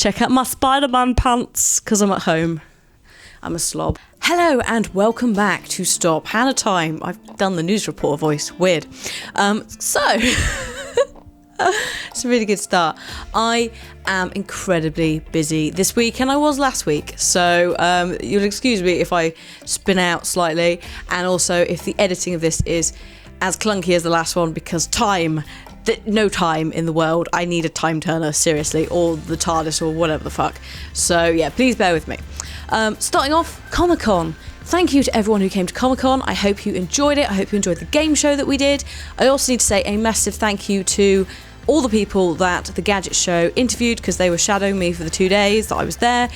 check out my Spider-Man pants because I'm at home. I'm a slob. Hello and welcome back to Stop Hannah Time. I've done the news reporter voice. Weird. It's a really good start. I am incredibly busy this week, and I was last week, so you'll excuse me if I spin out slightly, and also if the editing of this is as clunky as the last one, because no time in the world. I need a time turner, seriously, or the TARDIS or whatever the fuck. So yeah, please bear with me. Starting off, Comic-Con. Thank you to everyone who came to Comic-Con. I hope you enjoyed it. I hope you enjoyed the game show that we did. I also need to say a massive thank you to all the people that the Gadget Show interviewed, because they were shadowing me for the 2 days that I was there,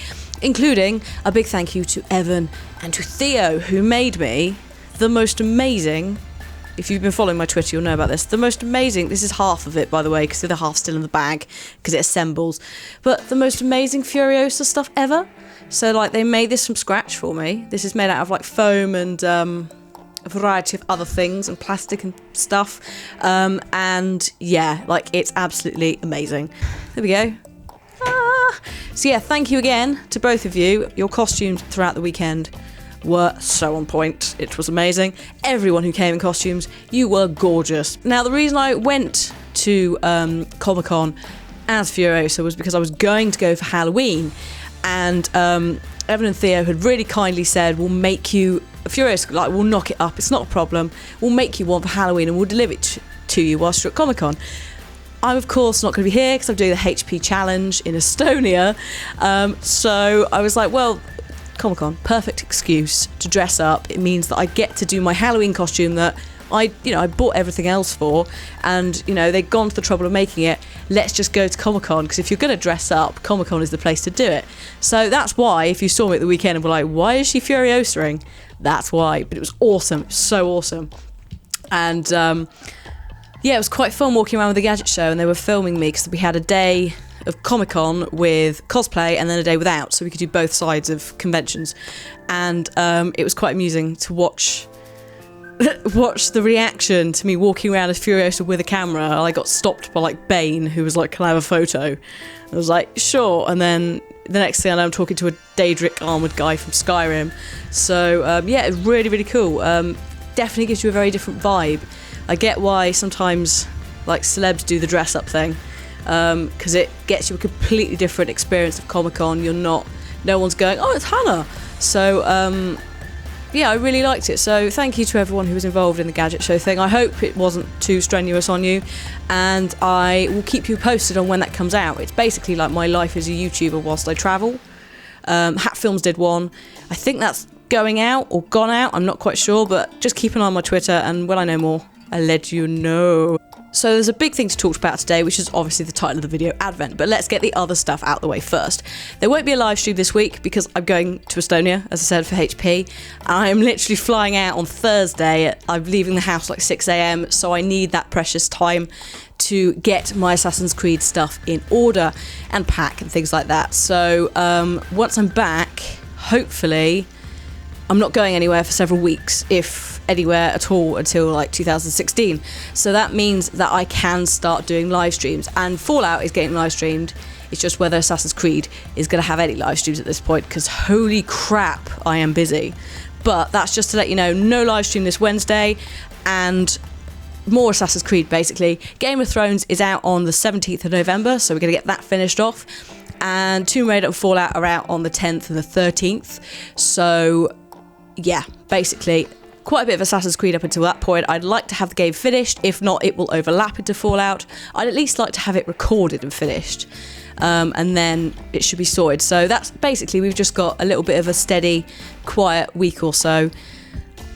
including a big thank you to Evan and to Theo, who made me the most amazing, if you've been following my Twitter you'll know about this, the most amazing, this is half of it by the way, because the other half's still in the bag, because it assembles, but the most amazing Furiosa stuff ever. So like they made this from scratch for me. This is made out of like foam and a variety of other things and plastic and stuff, and yeah, like it's absolutely amazing. There we go. So yeah, thank you again to both of you. Your costumes throughout the weekend were so on point. It was amazing. Everyone who came in costumes, you were gorgeous. Now the reason I went to Comic-Con as Furiosa was because I was going to go for Halloween, and Evan and Theo had really kindly said, we'll make you Furiosa, like we'll knock it up, it's not a problem, we'll make you one for Halloween and we'll deliver it to you whilst you're at Comic-Con. I'm of course not going to be here because I'm doing the HP challenge in Estonia, so I was like, well, Comic-Con, perfect excuse to dress up. It means that I get to do my Halloween costume that I bought everything else for, and they'd gone to the trouble of making it. Let's just go to Comic-Con, because if you're going to dress up, Comic-Con is the place to do it. So that's why, if you saw me at the weekend and were like, why is she Furiosa-ing? That's why. But it was awesome. It was so awesome. And yeah, it was quite fun walking around with the Gadget Show, and they were filming me because we had a day of Comic-Con with cosplay and then a day without, so we could do both sides of conventions. And it was quite amusing to watch the reaction to me walking around as Furiosa with a camera. I got stopped by like Bane, who was like, can I have a photo? I was like, sure. And then the next thing I know, I'm talking to a Daedric armoured guy from Skyrim. So yeah, it's really, really cool. Definitely gives you a very different vibe. I get why sometimes like celebs do the dress up thing, because it gets you a completely different experience of Comic-Con. No one's going, oh, it's Hannah. So yeah, I really liked it. So thank you to everyone who was involved in the Gadget Show thing. I hope it wasn't too strenuous on you, and I will keep you posted on when that comes out. It's basically like my life as a YouTuber whilst I travel. Hat Films did one. I think that's going out or gone out, I'm not quite sure, but just keep an eye on my Twitter, and when I know more, I'll let you know. So there's a big thing to talk about today, which is obviously the title of the video, Advent, but let's get the other stuff out the way first. There won't be a live stream this week because I'm going to Estonia, as I said, for HP. I'm literally flying out on Thursday. I'm leaving the house like 6 a.m, so I need that precious time to get my Assassin's Creed stuff in order and pack and things like that. So once I'm back, hopefully, I'm not going anywhere for several weeks, if anywhere at all, until like 2016. So that means that I can start doing live streams, and Fallout is getting live streamed. It's just whether Assassin's Creed is going to have any live streams at this point, because holy crap, I am busy. But that's just to let you know, no live stream this Wednesday, and more Assassin's Creed basically. Game of Thrones is out on the 17th of November, so we're going to get that finished off. And Tomb Raider and Fallout are out on the 10th and the 13th. So yeah, basically quite a bit of Assassin's Creed up until that point. I'd like to have the game finished. If not, it will overlap into Fallout. I'd at least like to have it recorded and finished, and then it should be sorted. So that's basically, we've just got a little bit of a steady, quiet week or so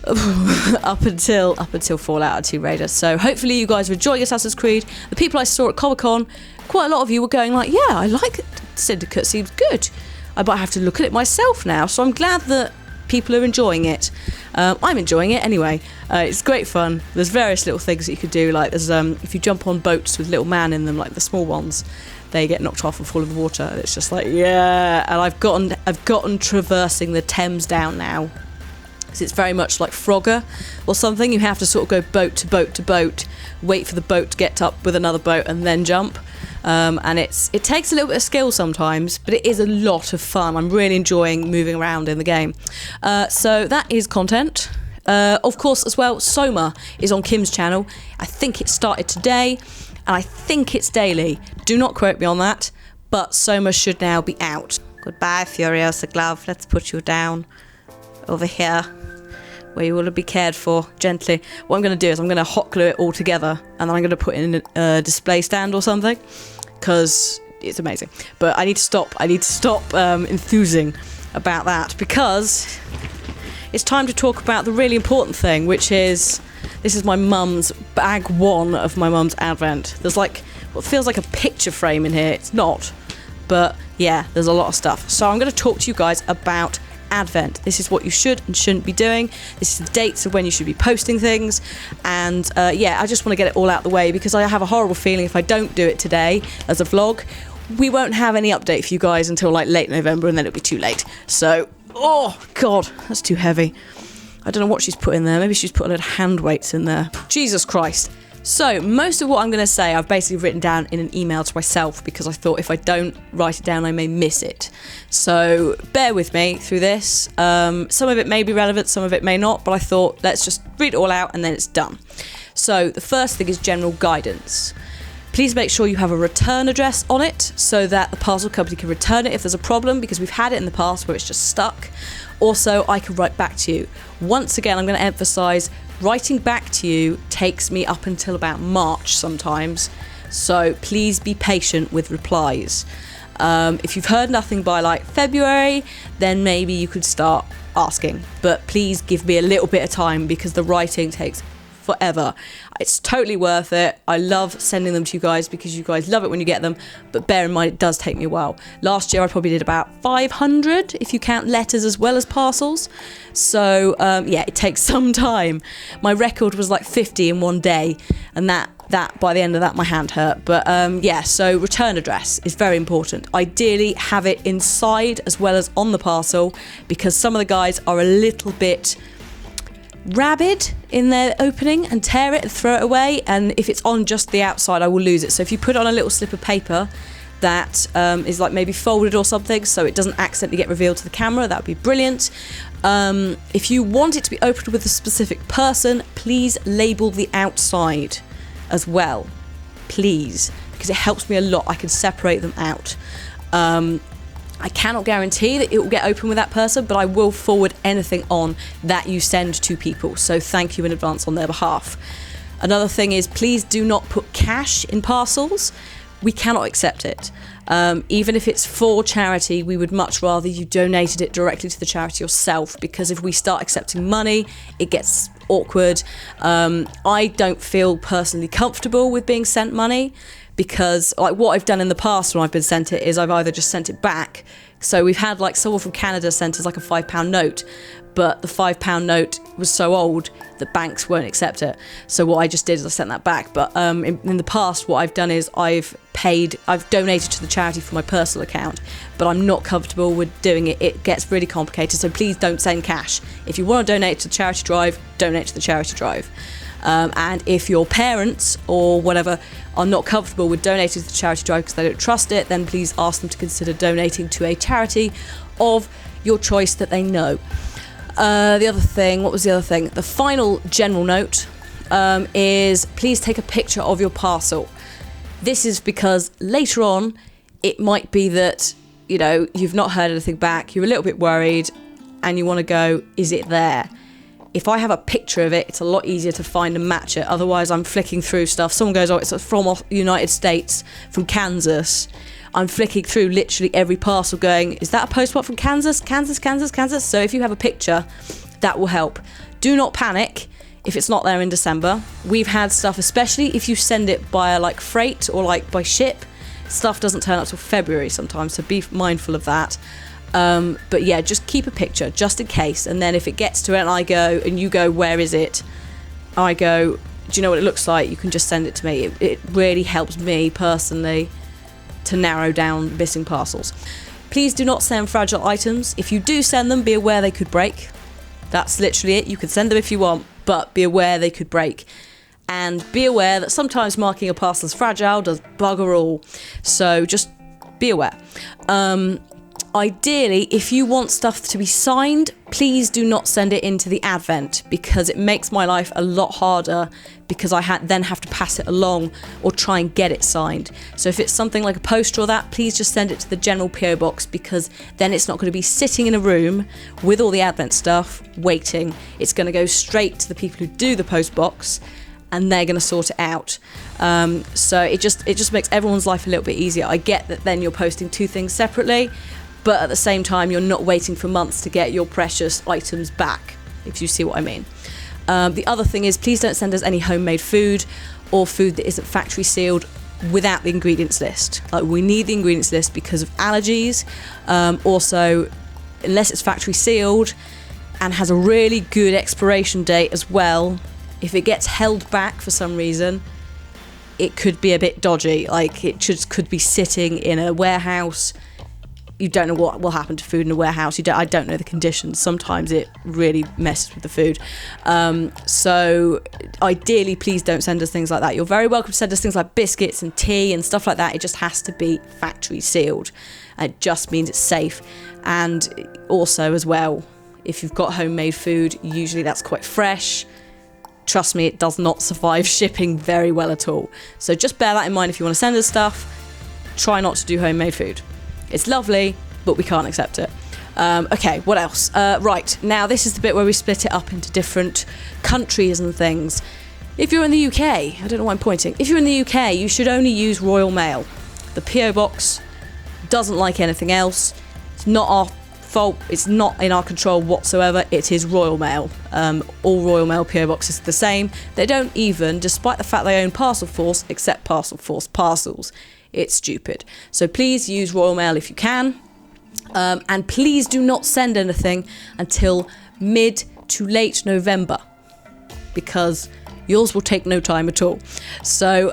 up until Fallout and Tomb Raider. So hopefully you guys are enjoying Assassin's Creed. The people I saw at Comic-Con, quite a lot of you were going like, yeah, I like it. Syndicate seems good. I might have to look at it myself now. So I'm glad that people are enjoying it. I'm enjoying it anyway. It's great fun. There's various little things that you could do, like there's if you jump on boats with little man in them, like the small ones, they get knocked off and fall in the water. It's just like, yeah. And I've gotten traversing the Thames down now, because it's very much like Frogger or something. You have to sort of go boat to boat to boat, wait for the boat to get up with another boat and then jump. And it takes a little bit of skill sometimes, but it is a lot of fun. I'm really enjoying moving around in the game. So that is content. Of course, as well, Soma is on Kim's channel. I think it started today, and I think it's daily. Do not quote me on that, but Soma should now be out. Goodbye, Furiosa Glove. Let's put you down over here, where you will be cared for gently. What I'm going to do is I'm going to hot glue it all together, and then I'm going to put it in a display stand or something, because it's amazing. But I need to stop enthusing about that, because it's time to talk about the really important thing, which is, this is my mum's bag one of my mum's advent. There's like what feels like a picture frame in here. It's not, but yeah, there's a lot of stuff. So I'm going to talk to you guys about Advent. This is what you should and shouldn't be doing. This is the dates of when you should be posting things, and yeah, I just want to get it all out the way, because I have a horrible feeling if I don't do it today as a vlog, we won't have any update for you guys until like late November, and then it'll be too late. So, oh god, that's too heavy. I don't know what she's put in there. Maybe she's put a little hand weights in there. Jesus Christ. So, most of what I'm going to say I've basically written down in an email to myself, because I thought if I don't write it down I may miss it. So, bear with me through this. Some of it may be relevant, some of it may not, but I thought let's just read it all out and then it's done. So, the first thing is general guidance. Please make sure you have a return address on it so that the parcel company can return it if there's a problem, because we've had it in the past where it's just stuck. Also, I can write back to you. Once again, I'm going to emphasise, writing back to you takes me up until about March sometimes, so please be patient with replies. If you've heard nothing by like February, then maybe you could start asking, but please give me a little bit of time, because the writing takes forever. It's totally worth it. I love sending them to you guys because you guys love it when you get them, but bear in mind it does take me a while. Last year I probably did about 500 if you count letters as well as parcels, so yeah, it takes some time. My record was like 50 in one day, and that by the end of that my hand hurt. But yeah, so return address is very important. Ideally have it inside as well as on the parcel, because some of the guys are a little bit rabid in their opening and tear it and throw it away, and if it's on just the outside I will lose it. So if you put it on a little slip of paper that is like maybe folded or something, so it doesn't accidentally get revealed to the camera, that would be brilliant. If you want it to be opened with a specific person, please label the outside as well, please, because it helps me a lot. I can separate them out. I cannot guarantee that it will get open with that person, but I will forward anything on that you send to people, so thank you in advance on their behalf. Another thing is, please do not put cash in parcels. We cannot accept it. Even if it's for charity, we would much rather you donated it directly to the charity yourself, because if we start accepting money, it gets awkward. I don't feel personally comfortable with being sent money, because like what I've done in the past when I've been sent it is I've either just sent it back. So we've had like someone from Canada sent us like a £5 note, but the £5 note was so old that banks won't accept it. So what I just did is I sent that back. But in the past, what I've done is I've donated to the charity from my personal account, but I'm not comfortable with doing it. It gets really complicated, so please don't send cash. If you want to donate to the charity drive, donate to the charity drive. And if your parents or whatever are not comfortable with donating to the charity drive because they don't trust it, then please ask them to consider donating to a charity of your choice that they know. The other thing, what was the other thing? The final general note is please take a picture of your parcel. This is because later on it might be that, you know, you've not heard anything back, you're a little bit worried, and you want to go, is it there? If I have a picture of it, it's a lot easier to find and match it. Otherwise, I'm flicking through stuff. Someone goes, oh, it's from United States, from Kansas. I'm flicking through literally every parcel going, is that a postmark from Kansas? Kansas, Kansas, Kansas? So if you have a picture, that will help. Do not panic if it's not there in December. We've had stuff, especially if you send it by like freight or like by ship, stuff doesn't turn up till February sometimes, so be mindful of that. But yeah, just keep a picture just in case, and then if it gets to it and I go and you go, where is it? I go, do you know what it looks like? You can just send it to me. It really helps me personally to narrow down missing parcels. Please do not send fragile items. If you do send them, be aware they could break. That's literally it. You can send them if you want, but be aware they could break. And be aware that sometimes marking a parcel as fragile does bugger all. So just be aware. Ideally, if you want stuff to be signed, please do not send it into the Advent, because it makes my life a lot harder, because I then have to pass it along or try and get it signed. So if it's something like a poster or that, please just send it to the general PO box, because then it's not going to be sitting in a room with all the Advent stuff waiting. It's going to go straight to the people who do the post box, and they're going to sort it out. So it just makes everyone's life a little bit easier. I get that then you're posting two things separately, but at the same time, you're not waiting for months to get your precious items back, if you see what I mean. The other thing is, please don't send us any homemade food or food that isn't factory sealed without the ingredients list. Like, we need the ingredients list because of allergies. Also, unless it's factory sealed and has a really good expiration date as well, if it gets held back for some reason, it could be a bit dodgy. Like, it just could be sitting in a warehouse. You don't know what will happen to food in a warehouse. I don't know the conditions. Sometimes it really messes with the food. So ideally, please don't send us things like that. You're very welcome to send us things like biscuits and tea and stuff like that. It just has to be factory sealed. It just means it's safe. And also as well, if you've got homemade food, usually that's quite fresh. Trust me, it does not survive shipping very well at all. So just bear that in mind if you want to send us stuff. Try not to do homemade food. It's lovely, but we can't accept it. Okay, what else? Right, now this is the bit where we split it up into different countries and things. If you're in the UK, I don't know why I'm pointing. If you're in the UK, you should only use Royal Mail. The PO Box doesn't like anything else. It's not our fault. It's not in our control whatsoever. It is Royal Mail. All Royal Mail PO Boxes are the same. They don't even, despite the fact they own Parcel Force, accept Parcel Force parcels. It's stupid. So please use Royal Mail if you can. And please do not send anything until mid to late November, because yours will take no time at all. So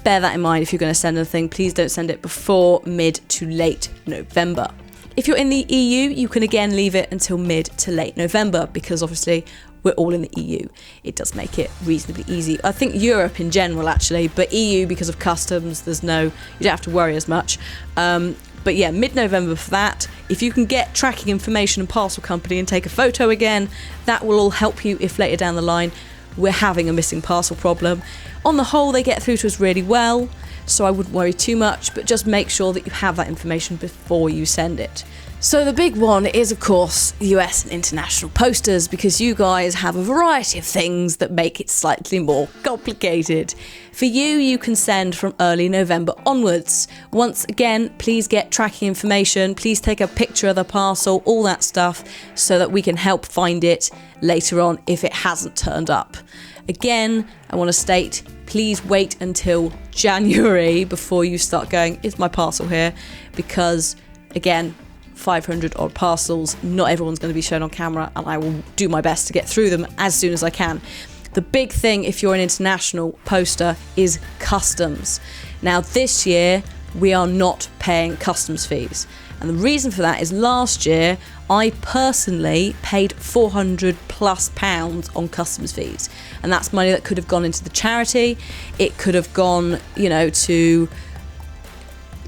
bear that in mind if you're going to send anything. Please don't send it before mid to late November. If you're in the EU, you can again leave it until mid to late November, because obviously we're all in the EU. It does make it reasonably easy. I think Europe in general, actually, but EU, because of customs, you don't have to worry as much. But yeah, mid-November for that. If you can get tracking information and parcel company and take a photo again, that will all help you if later down the line we're having a missing parcel problem. On the whole, they get through to us really well, so I wouldn't worry too much, but just make sure that you have that information before you send it. So the big one is, of course, US and international posters, because you guys have a variety of things that make it slightly more complicated. For you, you can send from early November onwards. Once again, please get tracking information, please take a picture of the parcel, all that stuff, so that we can help find it later on if it hasn't turned up. Again, I want to state, please wait until January before you start going, is my parcel here? Because, again, 500 odd parcels, not everyone's going to be shown on camera, and I will do my best to get through them as soon as I can. The big thing, if you're an international poster, is customs. Now this year we are not paying customs fees, and the reason for that is last year I personally paid £400+ on customs fees, and that's money that could have gone into the charity. It could have gone, to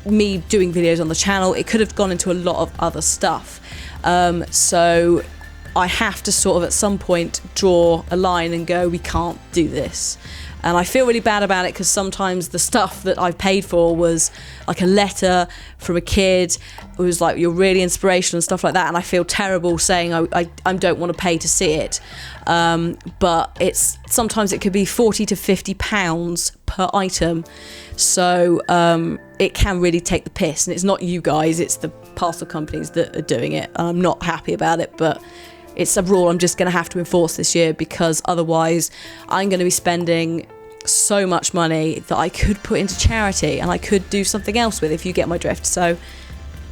me doing videos on the channel. It could have gone into a lot of other stuff. So I have to sort of at some point draw a line and go, we can't do this. And I feel really bad about it, because sometimes the stuff that I've paid for was like a letter from a kid who was like, you're really inspirational and stuff like that, and I feel terrible saying I don't want to pay to see it. But sometimes it could be £40 to £50 per item, so it can really take the piss, and it's not you guys, it's the parcel companies that are doing it, and I'm not happy about it, but it's a rule I'm just going to have to enforce this year, because otherwise I'm going to be spending so much money that I could put into charity and I could do something else with, if you get my drift. So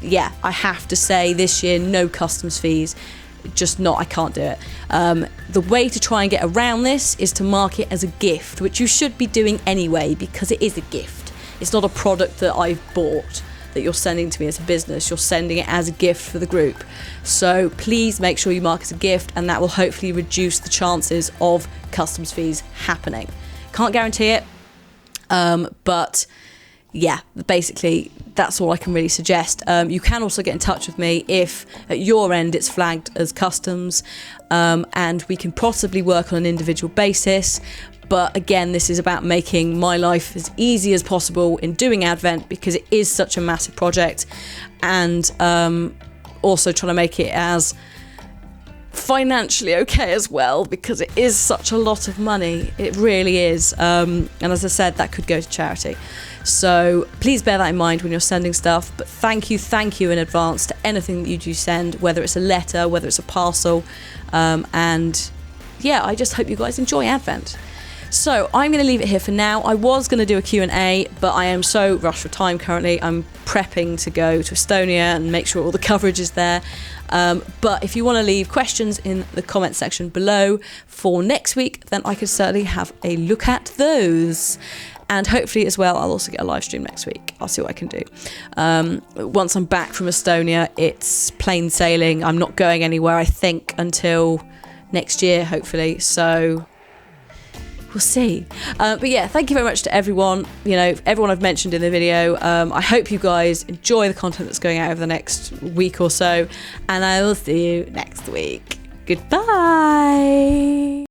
yeah, I have to say this year, no customs fees. I can't do it. The way to try and get around this is to mark it as a gift, which you should be doing anyway, because it is a gift. It's not a product that I've bought that you're sending to me as a business. You're sending it as a gift for the group. So please make sure you mark it as a gift, and that will hopefully reduce the chances of customs fees happening. Can't guarantee it, but yeah, basically that's all I can really suggest. You can also get in touch with me if at your end it's flagged as customs, and we can possibly work on an individual basis. But again, this is about making my life as easy as possible in doing Advent, because it is such a massive project, and also trying to make it as financially okay as well, because it is such a lot of money. It really is. And as I said, that could go to charity. So please bear that in mind when you're sending stuff. But thank you in advance to anything that you do send, whether it's a letter, whether it's a parcel. And yeah, I just hope you guys enjoy Advent. So I'm going to leave it here for now. I was going to do a Q&A, but I am so rushed for time currently. I'm prepping to go to Estonia and make sure all the coverage is there. But if you want to leave questions in the comment section below for next week, then I could certainly have a look at those. And hopefully as well, I'll also get a live stream next week. I'll see what I can do. Once I'm back from Estonia, it's plain sailing. I'm not going anywhere, I think, until next year, hopefully. So we'll see. But yeah, thank you very much to everyone. You know, everyone I've mentioned in the video. I hope you guys enjoy the content that's going out over the next week or so. And I will see you next week. Goodbye.